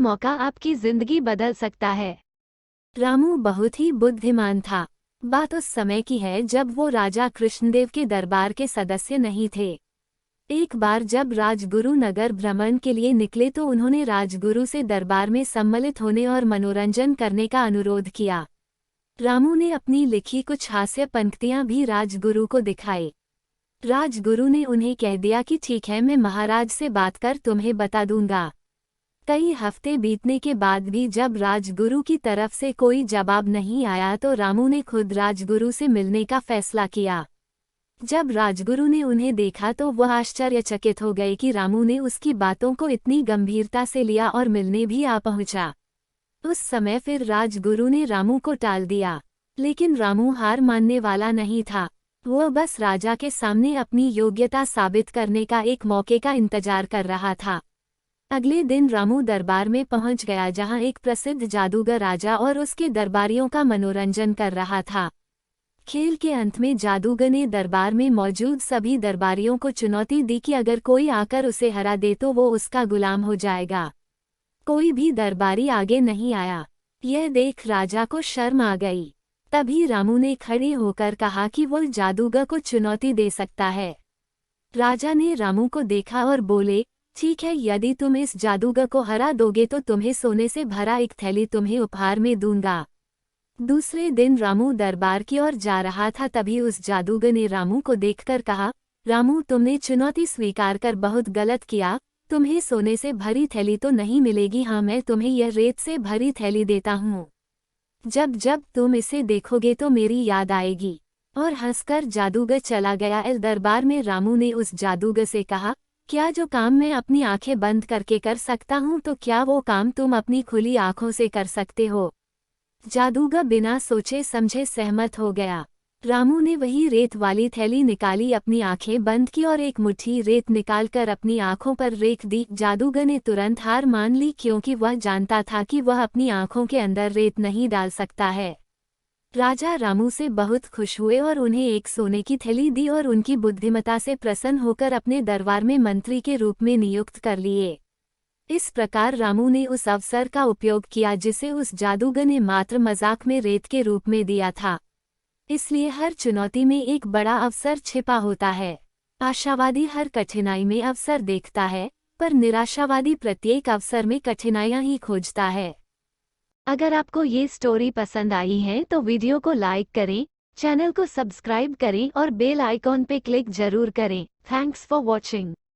एक मौका आपकी जिंदगी बदल सकता है। रामू बहुत ही बुद्धिमान था। बात उस समय की है जब वो राजा कृष्णदेव के दरबार के सदस्य नहीं थे। एक बार जब राजगुरु नगर भ्रमण के लिए निकले तो उन्होंने राजगुरु से दरबार में सम्मिलित होने और मनोरंजन करने का अनुरोध किया। रामू ने अपनी लिखी कुछ हास्य पंक्तियां भी राजगुरु को दिखाई। राजगुरु ने उन्हें कह दिया कि ठीक है, मैं महाराज से बात कर तुम्हें बता दूंगा। कई हफ्ते बीतने के बाद भी जब राजगुरु की तरफ से कोई जवाब नहीं आया तो रामू ने खुद राजगुरु से मिलने का फैसला किया। जब राजगुरु ने उन्हें देखा तो वह आश्चर्यचकित हो गए कि रामू ने उसकी बातों को इतनी गंभीरता से लिया और मिलने भी आ पहुंचा। उस समय फिर राजगुरु ने रामू को टाल दिया, लेकिन रामू हार मानने वाला नहीं था। वह बस राजा के सामने अपनी योग्यता साबित करने का एक मौके का इंतजार कर रहा था। अगले दिन रामू दरबार में पहुंच गया जहां एक प्रसिद्ध जादूगर राजा और उसके दरबारियों का मनोरंजन कर रहा था। खेल के अंत में जादूगर ने दरबार में मौजूद सभी दरबारियों को चुनौती दी कि अगर कोई आकर उसे हरा दे तो वो उसका गुलाम हो जाएगा। कोई भी दरबारी आगे नहीं आया। यह देख राजा को शर्म आ गई। तभी रामू ने खड़े होकर कहा कि वो जादूगर को चुनौती दे सकता है। राजा ने रामू को देखा और बोले, ठीक है, यदि तुम इस जादूगर को हरा दोगे तो तुम्हें सोने से भरा एक थैली तुम्हें उपहार में दूंगा। दूसरे दिन रामू दरबार की ओर जा रहा था, तभी उस जादूगर ने रामू को देखकर कहा, रामू, तुमने चुनौती स्वीकार कर बहुत गलत किया। तुम्हें सोने से भरी थैली तो नहीं मिलेगी, हाँ मैं तुम्हें यह रेत से भरी थैली देता हूँ। जब जब तुम इसे देखोगे तो मेरी याद आएगी। और हंसकर जादूगर चला गया। इस दरबार में रामू ने उस जादूगर से कहा, क्या जो काम मैं अपनी आंखें बंद करके कर सकता हूँ तो क्या वो काम तुम अपनी खुली आंखों से कर सकते हो? जादूगर बिना सोचे समझे सहमत हो गया। रामू ने वही रेत वाली थैली निकाली, अपनी आंखें बंद की और एक मुट्ठी रेत निकालकर अपनी आंखों पर रेख दी। जादूगर ने तुरंत हार मान ली क्योंकि वह जानता था कि वह अपनी आंखों के अंदर रेत नहीं डाल सकता है। राजा रामू से बहुत खुश हुए और उन्हें एक सोने की थैली दी और उनकी बुद्धिमत्ता से प्रसन्न होकर अपने दरबार में मंत्री के रूप में नियुक्त कर लिए। इस प्रकार रामू ने उस अवसर का उपयोग किया जिसे उस जादूगर ने मात्र मजाक में रेत के रूप में दिया था। इसलिए हर चुनौती में एक बड़ा अवसर छिपा होता है। आशावादी हर कठिनाई में अवसर देखता है, पर निराशावादी प्रत्येक अवसर में कठिनाइयां ही खोजता है। अगर आपको ये स्टोरी पसंद आई है तो वीडियो को लाइक करें, चैनल को सब्सक्राइब करें और बेल आइकॉन पे क्लिक जरूर करें। Thanks for watching.